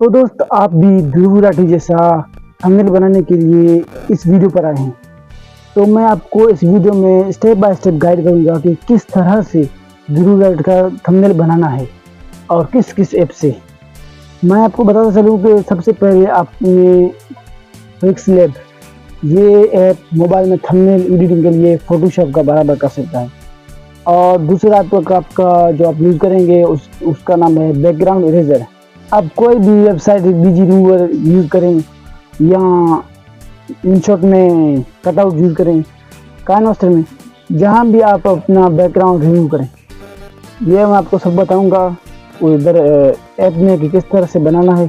तो दोस्त आप भी ध्रुव राठी जैसा थंबनेल बनाने के लिए इस वीडियो पर आए हैं। तो मैं आपको इस वीडियो में स्टेप बाय स्टेप गाइड करूंगा कि किस तरह से ध्रुव राठी का थंबनेल बनाना है और किस किस ऐप से। मैं आपको बताता चलूं कि सबसे पहले आपने पिक्सलैब ये ऐप मोबाइल में थंबनेल एडिटिंग के लिए फोटोशॉप का बराबर कर सकता है। और दूसरा आपका जो आप यूज़ करेंगे उसका नाम है बैकग्राउंड इरेजर। आप कोई भी वेबसाइट बीजी रिमूवर यूज़ करें या इनशॉट में कटआउट यूज़ करें, काइनमास्टर में, जहाँ भी आप अपना बैकग्राउंड रिमूव करें, ये मैं आपको सब बताऊंगा उधर ऐप में कि किस तरह से बनाना है।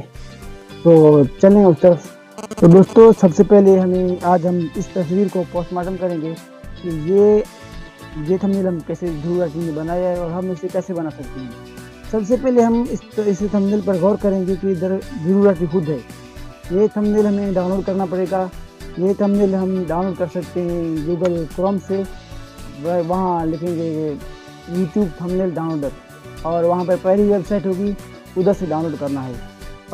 तो चलें उस तरफ। तो दोस्तों सबसे पहले आज हम इस तस्वीर को पोस्टमार्टम करेंगे कि ये थंबनेल हम कैसे ध्रुव राठी ने बनाया है और हम इसे कैसे बना सकते हैं। सबसे पहले हम इस थंबनेल पर गौर करेंगे कि इधर ध्रुव राठी खुद है। ये थंबनेल हमें डाउनलोड करना पड़ेगा। ये थंबनेल हम डाउनलोड कर सकते हैं गूगल क्रोम से। वहाँ लिखेंगे यूट्यूब थंबनेल डाउनलोडर और वहाँ पर पहली वेबसाइट होगी, उधर से डाउनलोड करना है।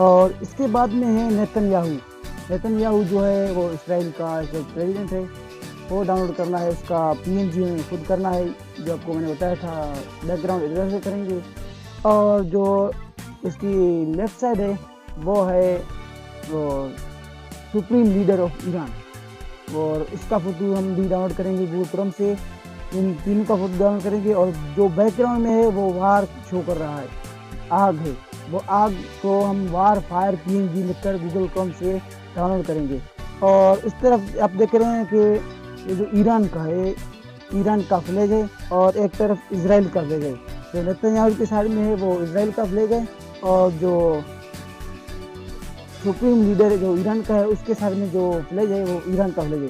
और इसके बाद में है नेतन्याहू जो है वो इसराइल का जो प्रेसिडेंट है, वो डाउनलोड करना है। उसका PNG हमें खुद करना है, जो आपको मैंने बताया था बैकग्राउंड इधर से करेंगे। और जो इसकी लेफ्ट साइड है वो है वो सुप्रीम लीडर ऑफ ईरान, और इसका फोटो हम भी डाउनलोड करेंगे गूगल क्रोम से। इन तीनों का फोटो डाउनलोड करेंगे और जो बैकग्राउंड में है वो वार शो कर रहा है, आग है, वो आग को हम वार फायर PNG लिखकर गूगल क्रोम से डाउनलोड करेंगे। और इस तरफ आप देख रहे हैं कि ये जो ईरान का है, ईरान का फ्लैग है और एक तरफ इजराइल का फ्लैग है। जो नेतन्याहू के साइड में है वो इजराइल का फ्लैग है और जो सुप्रीम लीडर जो ईरान का है उसके साइड में जो फ्लैग है वो ईरान का फ्लैग है।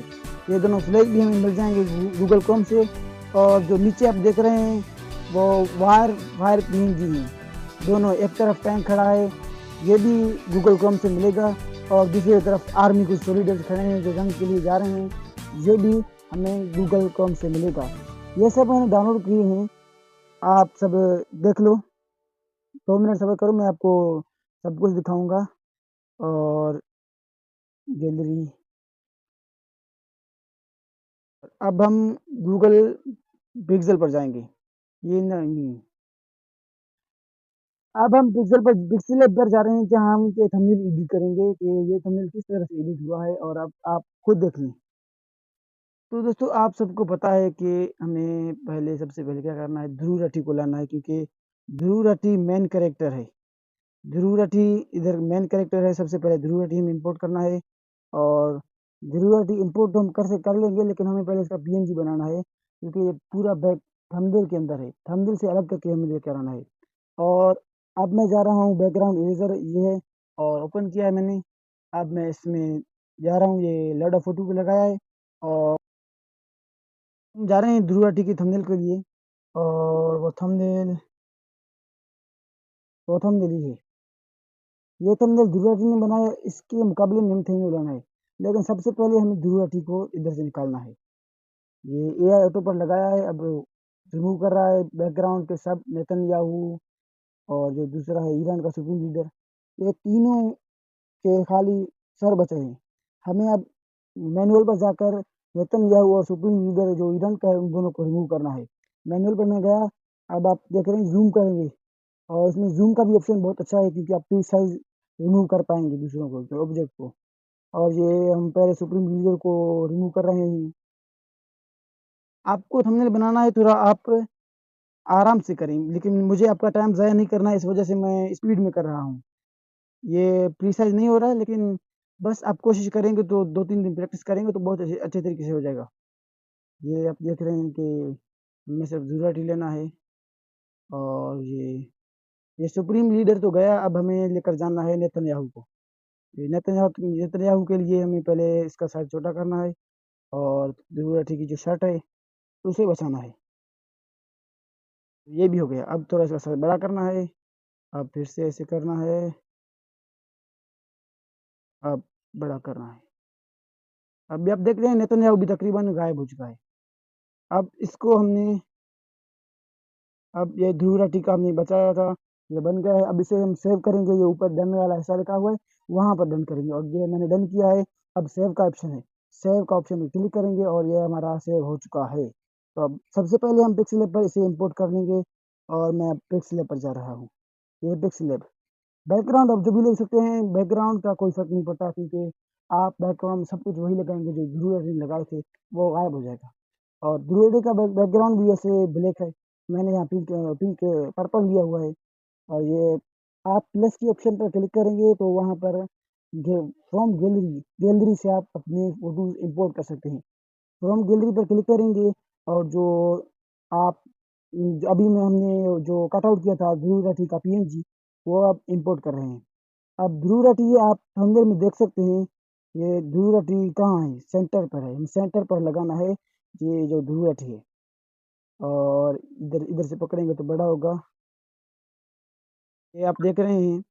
ये दोनों फ्लैग भी हमें मिल जाएंगे गूगल क्रोम से। और जो नीचे आप देख रहे हैं वो वार फायर PNG है। दोनों, एक तरफ टैंक खड़ा है, ये भी गूगल क्रोम से मिलेगा, और दूसरी तरफ आर्मी कुछ सोल्जर्स खड़े हैं जो जंग के लिए जा रहे हैं, ये भी हमें गूगल क्रोम से मिलेगा। ये सब मैंने डाउनलोड किए हैं, आप सब देख लो। 2 मिनट सब्र करो, मैं आपको सब कुछ दिखाऊंगा। और गैलरी, अब हम गूगल पिक्सल पर जाएंगे। ये नहीं, अब हम पिक्सल ऐप पर जा रहे हैं जहाँ हम ये थंबनेल एडिट करेंगे कि ये थंबनेल किस तरह से एडिट हुआ है, और अब आप खुद देख लें। तो दोस्तों आप सबको पता है कि हमें सबसे पहले क्या करना है, ध्रुव राठी को लाना है, क्योंकि ध्रुव राठी मेन कैरेक्टर है। ध्रुव राठी इधर मेन कैरेक्टर है। सबसे पहले ध्रुव राठी हमें इंपोर्ट करना है, और ध्रुव राठी इंपोर्ट तो हम कर लेंगे, लेकिन हमें पहले इसका PNG बनाना है, क्योंकि ये पूरा बैक थंबनेल के अंदर है। थंबनेल से अलग करके हमें लेकर आना है। और अब मैं जा रहा हूँ बैकग्राउंड इरेजर, ये है और ओपन किया है मैंने। अब मैं इसमें जा रहा हूँ, ये लड़ा फोटो को लगाया है, और हम जा रहे हैं ध्रुव राठी की थंबनेल के लिए। और वो थंबनेल ही है। ये थंबनेल ध्रुव राठी ने बनाया, इसके मुकाबले में हम थंबनेल बनाना है, लेकिन सबसे पहले हमें ध्रुव राठी को इधर से निकालना है। ये AI ऑटो पर लगाया है, अब रिमूव कर रहा है बैकग्राउंड के सब नेतन्याहू और जो दूसरा है ईरान का सुप्रीम लीडर, ये तीनों के खाली सर बचे हैं। हमें अब मैनुअल पर जाकर नेतन्याहू और सुप्रीम लीडर जो ईरान का है उन दोनों को रिमूव करना है। मैनुअल पर मैं गया, अब आप देख रहे हैं जूम करेंगे, और इसमें जूम का भी ऑप्शन बहुत अच्छा है, क्योंकि आप प्री साइज रिमूव कर पाएंगे दूसरों को, ऑब्जेक्ट को। और ये हम पहले सुप्रीम लीडर को रिमूव कर रहे हैं। आपको थंबनेल बनाना है, थोड़ा आप आराम से करें, लेकिन मुझे आपका टाइम ज़ाया नहीं करना है, इस वजह से मैं स्पीड में कर रहा हूँ। ये प्रीसाइज़ नहीं हो रहा है, लेकिन बस आप कोशिश करेंगे तो 2-3 दिन प्रैक्टिस करेंगे तो बहुत अच्छे अच्छे तरीके से हो जाएगा। ये आप देख रहे हैं कि हमें सिर्फ ज़रूरत ही लेना है। और ये सुप्रीम लीडर तो गया, अब हमें लेकर जाना है नेतन्याहू को। ये नेतन्याहू के लिए हमें पहले इसका साइज़ छोटा करना है, और ज़रूरत है कि जो शर्ट है उसे बचाना है। ये भी हो गया, अब थोड़ा इसका साइज़ बड़ा करना है। अब फिर से ऐसे करना है, अब बड़ा करना है। अभी आप देख रहे हैं नेतन्याहू भी तकरीबन गायब हो चुका है। अब इसको हमने अब ये ध्रुव राठी का हमने बचाया था, ये बन गया है। अब इसे हम सेव करेंगे, ये ऊपर डन वाला हिस्सा लिखा हुआ है, वहाँ पर डन करेंगे और ये मैंने डन किया है। अब सेव का ऑप्शन है, सेव का ऑप्शन में क्लिक करेंगे और ये हमारा सेव हो चुका है। तो अब सबसे पहले हम पिक्सेलैब पर इसे इंपोर्ट कर लेंगे और मैं अब पिक्सेलैब पर जा रहा हूँ। ये पिक्सेलैब बैकग्राउंड आप जो भी ले सकते हैं, बैकग्राउंड का कोई फ़र्क नहीं पड़ता, क्योंकि आप बैकग्राउंड में सब कुछ वही लगाएँगे जो ध्रुव ने लगाए थे, वो गायब हो जाएगा। और ध्रुव का बैकग्राउंड भी ऐसे ब्लैक है, मैंने यहाँ पिंक पर्पल लिया हुआ है। और ये आप प्लस की ऑप्शन पर क्लिक करेंगे तो वहाँ पर फ्रॉम गैलरी गैलरी से आप अपने फ़ोटोज़ इंपोर्ट कर सकते हैं। फ्रॉम गैलरी पर क्लिक करेंगे और जो आप अभी में हमने जो कट आउट किया था ध्रुव राठी का पीएनजी, वो अब इंपोर्ट कर रहे हैं। अब ध्रुव राठी आप थंबनेल में देख सकते हैं, ये ध्रुव राठी कहाँ है? सेंटर पर है, सेंटर पर लगाना है ये जो ध्रुव राठी है। और इधर इधर से पकड़ेंगे तो बड़ा होगा। ये आप देख रहे हैं,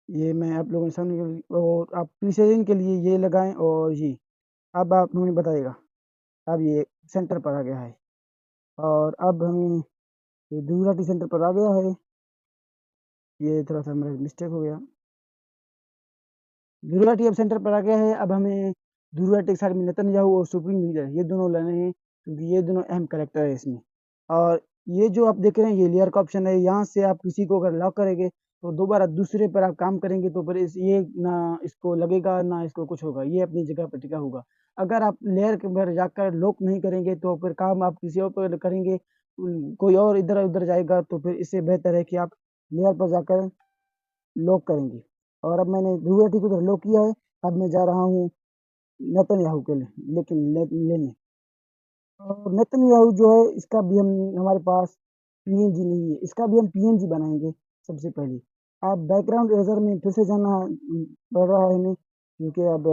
ये मैं आप लोगों के सामने और आप प्रिसिजन के लिए ये लगाएँ और ये अब आप हमें बताइएगा। अब ये सेंटर पर आ गया है और अब हमें ये ध्रुव सेंटर पर आ गया है। ये थोड़ा-सा मेरा मिस्टेक हो गया। ध्रुव अब सेंटर पर आ गया है। अब हमें ध्रुव के साथ में नेतन्याहू और सुप्रीम लीडर ये दोनों लाने हैं, क्योंकि ये दोनों अहम कैरेक्टर है इसमें। और ये जो आप देख रहे हैं, ये लेयर का ऑप्शन है, यहाँ से आप किसी को अगर लॉक करेंगे तो दोबारा दूसरे पर आप काम करेंगे तो फिर इस ये ना इसको लगेगा ना इसको कुछ होगा, ये अपनी जगह पर टिका होगा। अगर आप लेयर के अंदर जाकर लॉक नहीं करेंगे तो फिर काम आप किसी और पर करेंगे, कोई और इधर-उधर जाएगा, तो फिर इससे बेहतर है कि आप लेयर पर जाकर लॉक करेंगे। और अब मैंने ध्रुव को उधर लॉक किया है। अब मैं जा रहा हूँ नेतन्याहू के लिए लेकिन लेने। और नेतन्याहू जो है इसका भी हम हमारे पास पीएनजी नहीं है, इसका भी हम पीएनजी बनाएँगे सबसे पहले। अब बैकग्राउंड इरेज़र में फिर से जाना पड़ रहा है हमें, क्योंकि अब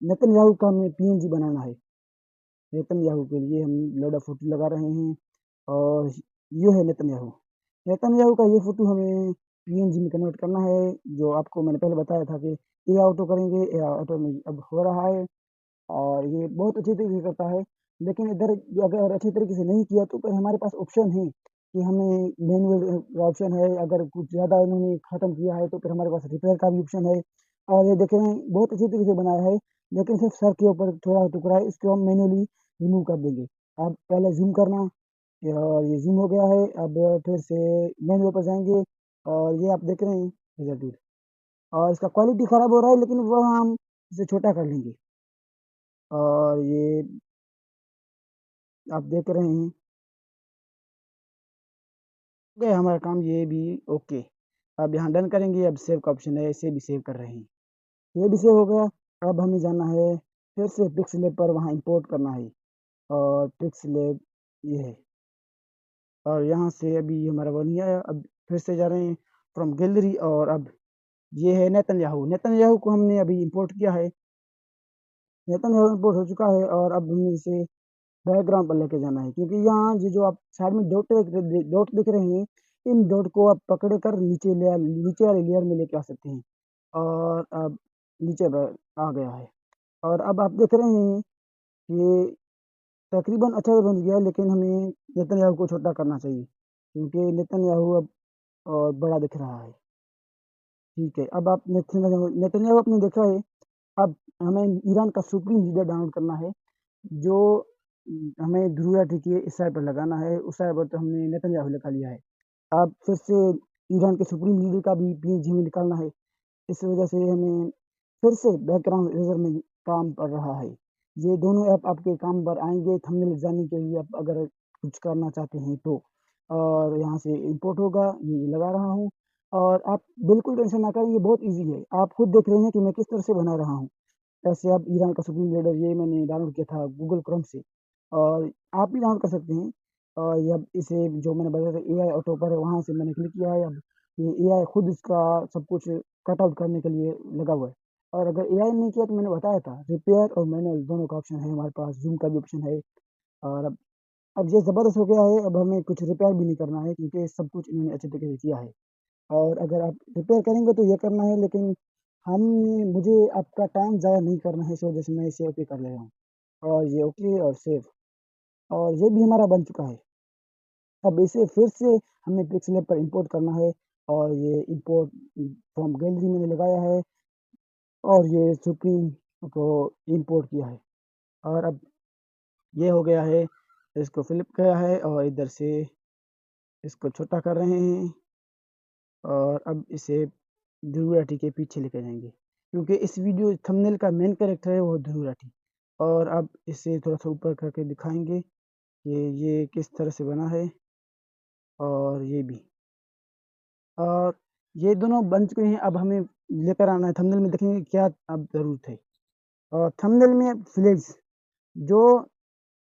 नेतन्याहू का हमें पीएनजी बनाना है। नेतन्याहू के लिए हम लोड फ़ोटो लगा रहे हैं और ये है नेतन्याहू। नेतन्याहू का ये फ़ोटो हमें पीएनजी में कन्वर्ट करना है, जो आपको मैंने पहले बताया था कि एआई ऑटो करेंगे, एआई ऑटो में अब हो रहा है और ये बहुत अच्छी तरीके से करता है। लेकिन इधर अगर अच्छी तरीके से नहीं किया तो फिर हमारे पास ऑप्शन है कि हमें मैनुअल ऑप्शन है, अगर कुछ ज़्यादा इन्होंने ख़त्म किया है तो फिर हमारे पास रिपेयर का भी ऑप्शन है। और ये देखें बहुत अच्छी तरीके से बनाया है, लेकिन सिर्फ़ सर के ऊपर थोड़ा टुकड़ा है, इसको हम मैनुअली रिमूव कर देंगे। अब पहले ज़ूम करना और ये ज़ूम हो गया है, अब फिर से मेन्यू पर जाएँगे और ये आप देख रहे हैं रिज़ल्ट और इसका क्वालिटी ख़राब हो रहा है, लेकिन वो हम इसे छोटा कर लेंगे और ये आप देख रहे हैं, हो गया हमारा काम ये भी ओके। अब यहाँ डन करेंगे, अब सेव का ऑप्शन है, इसे भी सेव कर रहे हैं। ये भी सेव हो गया, अब हमें जाना है फिर से पिक्सलैब पर वहाँ इम्पोर्ट करना है और पिक्सलैब ये है और यहाँ से अभी हमारा बन गया है, अब फिर से जा रहे हैं फ्रॉम गैलरी और अब ये है नेतन्याहू। नेतन्याहू को हमने अभी इम्पोर्ट किया है, नेतन्याहू इम्पोर्ट हो चुका है और अब हमें इसे बैकग्राउंड पर लेके जाना है, क्योंकि यहाँ ये जो आप साइड में डॉट दिख रहे हैं, इन डॉट को आप पकड़ कर नीचे वाले लेयर में लेके आ सकते हैं और अब नीचे आ गया है। और अब आप देख रहे हैं कि तकरीबन अच्छा तो बन गया, लेकिन हमें नेतन्याहू को छोटा करना चाहिए, क्योंकि नेतन्याहू अब और बड़ा दिख रहा है। ठीक है, अब आप नेतन्याहू नेतन्याहू आपने देखा है। अब हमें ईरान का सुप्रीम लीडर डाउनलोड करना है, जो हमें ध्रुव के इस साइड पर लगाना है, उस साइड पर तो हमने नेतन्याहू लगा लिया है। अब फिर से ईरान के सुप्रीम लीडर का भी पीएनजी हमें निकालना है, इस वजह से हमें फिर से बैकग्राउंड इरेज़र में काम पड़ रहा है। ये दोनों ऐप आपके काम पर आएँगे थंबनेल डिज़ाइनिंग के लिए, आप अगर कुछ करना चाहते हैं तो। और यहाँ से इम्पोर्ट होगा, ये लगा रहा हूँ और आप बिल्कुल टेंशन ना करें, ये बहुत ईज़ी है। आप खुद देख रहे हैं कि मैं किस तरह से बना रहा हूँ। ऐसे अब ईरान का सुप्रीम लीडर ये मैंने डाउनलोड किया था गूगल क्रोम से और आप भी डाउनलोड कर सकते हैं। और ये अब इसे जो मैंने बताया था एआई ऑटो पर वहाँ से मैंने क्लिक किया है। अब ये एआई खुद इसका सब कुछ कट आउट करने के लिए लगा हुआ है। और अगर एआई ने किया तो मैंने बताया था रिपेयर और मैनुअल दोनों का ऑप्शन है हमारे पास, ज़ूम का भी ऑप्शन है। और अब ये ज़बरदस्त हो गया है, अब हमें कुछ रिपेयर भी नहीं करना है, क्योंकि सब कुछ इन्होंने अच्छे तरीके से किया है। और अगर आप रिपेयर करेंगे तो ये करना है, लेकिन हमने मुझे आपका टाइम ज़ाया नहीं करना है, इस वजह से मैं इसे ओके कर ले रहा हूँ। और ये ओके और सेव और ये भी हमारा बन चुका है। अब इसे फिर से हमें पिक्सलैब पर इंपोर्ट करना है और ये इंपोर्ट फ्रॉम गैलरी मैंने लगाया है और ये सुप्रीम को इंपोर्ट किया है और अब ये हो गया है। इसको फ्लिप किया है और इधर से इसको छोटा कर रहे हैं और अब इसे ध्रुव राठी के पीछे लेके जाएंगे क्योंकि इस वीडियो थंबनेल का मेन कैरेक्टर है वो ध्रुव राठी। और अब इसे थोड़ा सा ऊपर करके दिखाएंगे कि ये किस तरह से बना है और ये भी। और ये दोनों बन चुके हैं, अब हमें लेकर आना है थंबनेल में देखेंगे क्या अब ज़रूरत है। और थंबनेल में फ्लैग्स जो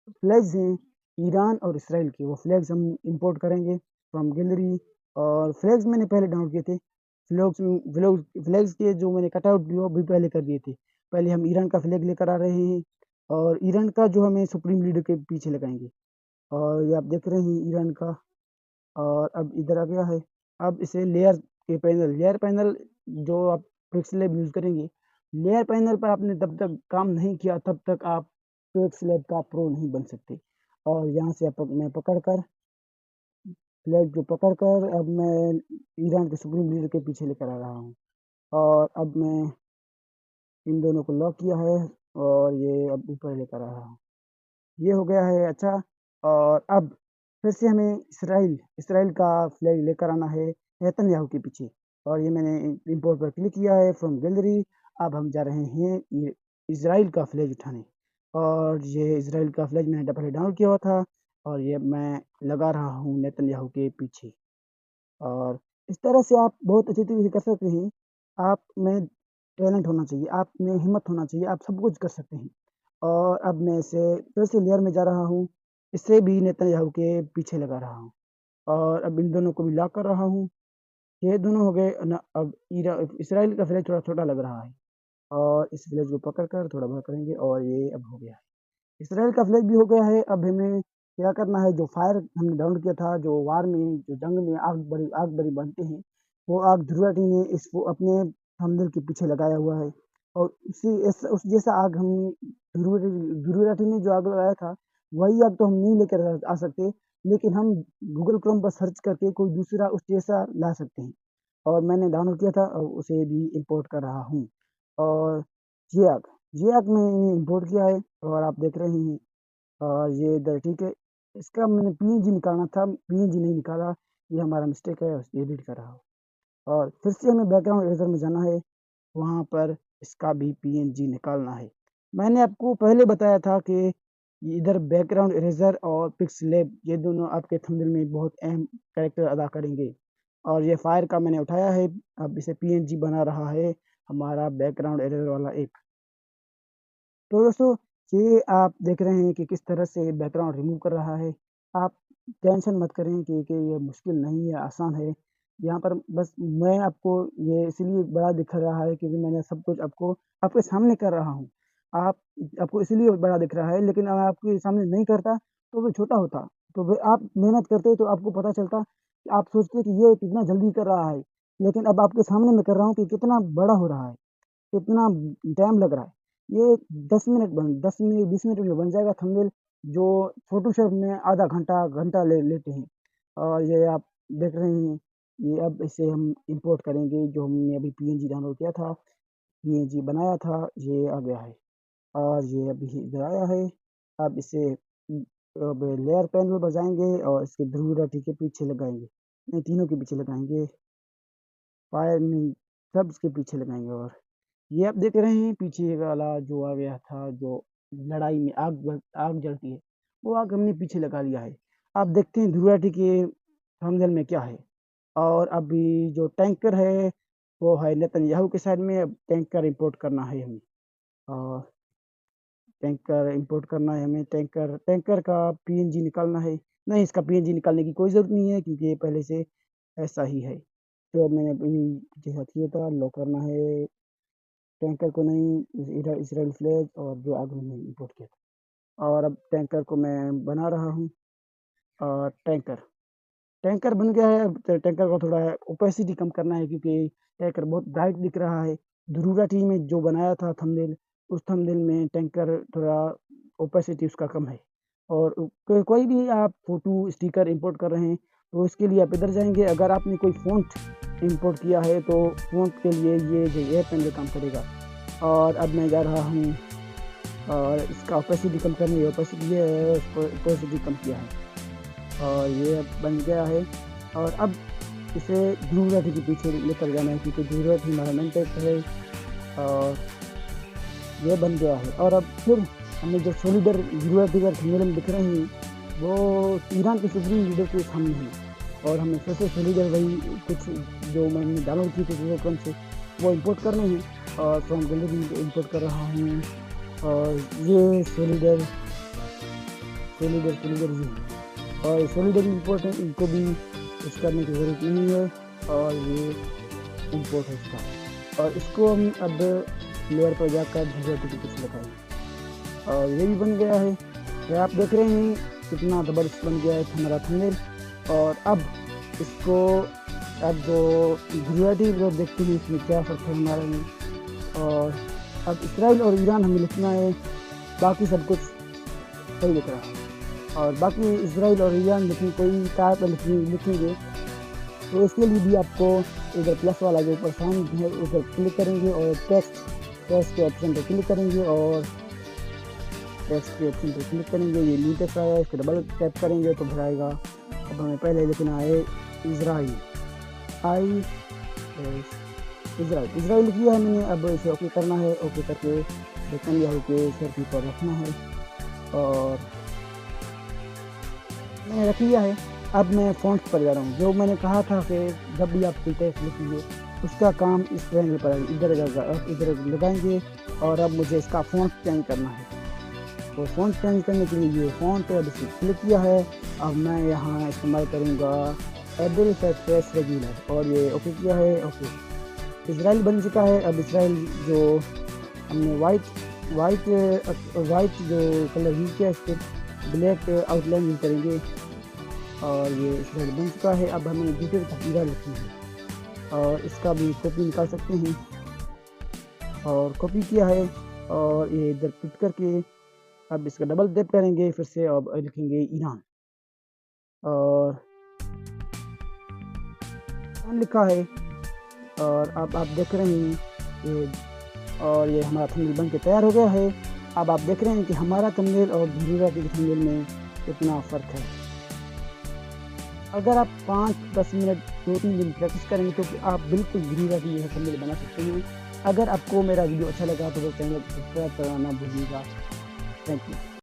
फ्लैग्स हैं ईरान और इसराइल के, वो फ्लैग्स हम इंपोर्ट करेंगे फ्रॉम गैलरी। और फ्लैग्स मैंने पहले डाउनलोड किए थे। फ्लैग्स के जो मैंने कटआउट भी वो भी पहले कर दिए थे। पहले हम ईरान का फ्लैग लेकर आ रहे हैं और ईरान का जो हमें सुप्रीम लीडर के पीछे लगाएंगे। और ये आप देख रहे हैं ईरान का। और अब इधर आ गया है। अब इसे लेयर पैनल जो आप पिक्सलैब यूज़ करेंगे, लेयर पैनल पर आपने तब तक काम नहीं किया तब तक आप पिक्सलैब का प्रो नहीं बन सकते। और यहाँ से मैं पकड़ कर फ्लैग को पकड़ कर अब मैं ईरान के सुप्रीम लीडर के पीछे लेकर आ रहा हूँ। और अब मैं इन दोनों को लॉक किया है और ये अब ऊपर लेकर आ रहा हूँ। ये हो गया है अच्छा। और अब फिर से हमें इसराइल का फ्लैग लेकर आना है नेतन्याहू के पीछे। और ये मैंने इंपोर्ट पर क्लिक किया है फ्रॉम गैलरी। अब हम जा रहे हैं ये इसराइल का फ्लैग उठाने। और ये इसराइल का फ्लैग मैंने पहले डाउनलोड किया हुआ था और ये मैं लगा रहा हूँ नेतन्याहू के पीछे। और इस तरह से आप बहुत अच्छी तरीके से कर सकते हैं। आप में टैलेंट होना चाहिए, आप में हिम्मत होना चाहिए, आप सब कुछ कर सकते हैं। और अब मैं इसे फिर से लेयर में जा रहा हूँ, इससे भी नेतन्याहू के पीछे लगा रहा हूँ और अब इन दोनों को भी लॉक कर रहा हूँ। ये दोनों हो गए न। अब इसराइल का फ्लैग थोड़ा छोटा लग रहा है और इस फ्लैग को पकड़ कर थोड़ा बड़ा करेंगे और ये अब हो गया है। इसराइल का फ्लैग भी हो गया है। अब हमें क्या करना है, जो फायर हमने डाउनलोड किया था, जो वार में जो जंग में आग बड़ी बनते हैं, वो आग ध्रुव राठी ने इसको अपने थंबनेल के पीछे लगाया हुआ है। और उस जैसा आग हम ध्रुव राठी ने जो आग लगाया था वही आग तो हम नहीं लेकर आ सकते, लेकिन हम गूगल क्रोम पर सर्च करके कोई दूसरा उस जैसा ला सकते हैं। और मैंने डाउनलोड किया था और उसे भी इंपोर्ट कर रहा हूँ। और ये आग ये आग मैंने इंपोर्ट किया है और आप देख रहे हैं। और ये इधर ठीक है। इसका मैंने पीएनजी निकालना था, पीएनजी नहीं निकाला, ये हमारा मिस्टेक है, एडिट कर रहा हूँ। और फिर से हमें बैकग्राउंड इरेजर में जाना है, वहाँ पर इसका भी पीएनजी निकालना है। मैंने आपको पहले बताया था कि इधर बैकग्राउंड इरेजर और पिक्सलैब ये दोनों आपके थंबनेल में बहुत अहम कैरेक्टर अदा करेंगे। और ये फायर का मैंने उठाया है, अब इसे पीएनजी बना रहा है हमारा बैकग्राउंड इरेजर वाला ऐप। तो दोस्तों ये आप देख रहे हैं कि किस तरह से बैकग्राउंड रिमूव कर रहा है। आप टेंशन मत करें कि ये मुश्किल नहीं है, आसान है। यहाँ पर बस मैं आपको ये इसीलिए बड़ा दिख रहा है क्योंकि मैंने सब कुछ आपको आपके सामने कर रहा हूँ। आप आपको इसीलिए बड़ा दिख रहा है, लेकिन अगर आपके सामने नहीं करता तो वो छोटा होता। तो फिर आप मेहनत करते तो आपको पता चलता, कि आप सोचते कि ये कितना जल्दी कर रहा है। लेकिन अब आपके सामने मैं कर रहा हूँ कि कितना बड़ा हो रहा है, कितना टाइम लग रहा है। ये 10 मिनट 20 मिनट में बन जाएगा थंबनेल, जो फ़ोटोशॉप में आधा घंटा, घंटा ले लेते हैं। और ये आप देख रहे हैं, ये अब इसे हम इंपोर्ट करेंगे, जो हमने अभी पीएनजी डाउनलोड किया था, पीएनजी बनाया था, ये आ गया है। और ये अभी इधर आया है। अब इसे अब लेयर पैनल पर जाएँगे और इसके ध्रुव राठी के पीछे लगाएँगे। नहीं, तीनों के पीछे लगाएँगे, फायर नहीं, सब इसके पीछे लगाएँगे। और ये आप देख रहे हैं पीछे वाला जो आ गया था, जो लड़ाई में आग जलती है, वो आग हमने पीछे लगा लिया है। आप देखते हैं ध्रुव राठी के थंबनेल में क्या है। और अभी जो टैंकर है वो है नेतन्याहू के साइड में। अब टैंकर इंपोर्ट करना है हमें और टैंकर इंपोर्ट करना है हमें। टैंकर का पीएनजी निकालना है। नहीं, इसका पीएनजी निकालने की कोई ज़रूरत नहीं है क्योंकि ये पहले से ऐसा ही है। तो अब मैंने अभी जैसा किया था लॉक करना है टैंकर को, नहीं इसराइल फ्लैग और जो आग मैंने इंपोर्ट किया था। और अब टैंकर को मैं बना रहा हूँ। और टैंकर बन गया है। अब टैंकर को थोड़ा ओपेसिटी कम करना है क्योंकि टैंकर बहुत ब्राइट दिख रहा है। ध्रुव टी में जो बनाया था थंबनेल, उस थंबनेल में टैंकर थोड़ा ओपेसिटी उसका कम है। और कोई भी आप फ़ोटो स्टिकर इंपोर्ट कर रहे हैं तो इसके लिए आप इधर जाएंगे। अगर आपने कोई फ़ॉन्ट इंपोर्ट किया है तो फ़ॉन्ट के लिए ये जो ऐप है काम करेगा। और अब मैं जा रहा हूँ और इसका ओपेसिटी कम करने, ये ओपेसिटी ये है, उसको ओपेसिटी कम किया है और ये अब बन गया है। और अब इसे ज़रूरत के पीछे लेकर जाना है क्योंकि ज़रूरत इन्वायरमेंट है और ये बन गया है। और अब फिर हमें जो सोलिडर ज़रूरत इधर थंबनेल दिख रहे हैं वो ईरान के सुप्रीम लीडर के सामने है और हमें फिर से सोलिडर वही कुछ जो मैंने डाउनलोड की थी गूगल क्रोम से वो इंपोर्ट करने हैं और फ्रॉम गैलरी में इंपोर्ट कर रहा हूँ। और ये सोलिडर ये और सोलिडर इंपोर्ट है, इनको भी कुछ करने की ज़रूरत नहीं है और ये इंपोर्ट है इसका। और इसको हम अब लेयर पर जाकर ज़रूरत की कुछ लगाएंगे और ये भी बन गया है। तो आप देख रहे हैं कितना ज़बरदस्त बन गया है हमारा थंबनेल। और अब इसको अब जो गुजराती लोग देखते हैं इसमें क्या फ़र्क है हमारे में। और अब इसराइल और ईरान हमें लिखना है, बाकी सब कुछ सही लिख रहा है। और बाकी इसराइल और ईरान लिखने कोई टाइप पर लिखेंगे तो इसके लिए भी आपको इधर प्लस वाला जो ऊपर साइन है उधर क्लिक करेंगे और टेक्स्ट के ऑप्शन पर क्लिक करेंगे और टेक्स्ट के ऑप्शन पर क्लिक करेंगे। ये न्यू टेक्स्ट आया, इसको डबल टैप करेंगे तो भराएगा। अब हमें पहले लिखना है इजराइल, इजराइल किया है मैंने। अब इसे ओके करना है, ओके करके बटन या होके सर्फी पर रखना है और मैंने रख लिया है। अब मैं फ़ॉन्ट पर जा रहा हूँ। जो मैंने कहा था कि जब भी आप कोई टेक्स्ट लिखेंगे उसका काम इस ट्रेंगल पर इधर लगाएंगे। और अब मुझे इसका फ़ॉन्ट चेंज करना है तो फ़ॉन्ट चेंज करने के लिए ये फ़ॉन्ट है, अब इसे क्लिक किया है। अब मैं यहाँ इस्तेमाल करूँगा एबल फेस रेगुलर और ये ओके किया है। ओके, इजराइल बन चुका है। अब इजराइल जो हमने वाइट जो कलर यूज किया इसके ब्लैक आउटलाइन यूज करेंगे और ये इजराइल बन चुका है। अब हमें दूसरी तस्वीर लिखनी है और इसका भी कॉपी निकाल सकते हैं और कॉपी किया है और ये इधर फिट करके अब इसका डबल टैप करेंगे फिर से। अब लिखेंगे ईरान और लिखा है और अब आप देख रहे हैं ये और ये हमारा थंबनेल बन के तैयार हो गया है। अब आप देख रहे हैं कि हमारा थंबनेल और धीरूरा के थंबनेल में कितना फ़र्क है। अगर आप 5-10 मिनट 2-3 दिन प्रैक्टिस करेंगे तो आप बिल्कुल धीरूरा की यह थंबनेल बना सकते हैं। अगर आपको मेरा वीडियो अच्छा लगा तो चैनल को सब्सक्राइब करना ना भूलिएगा। Thank you.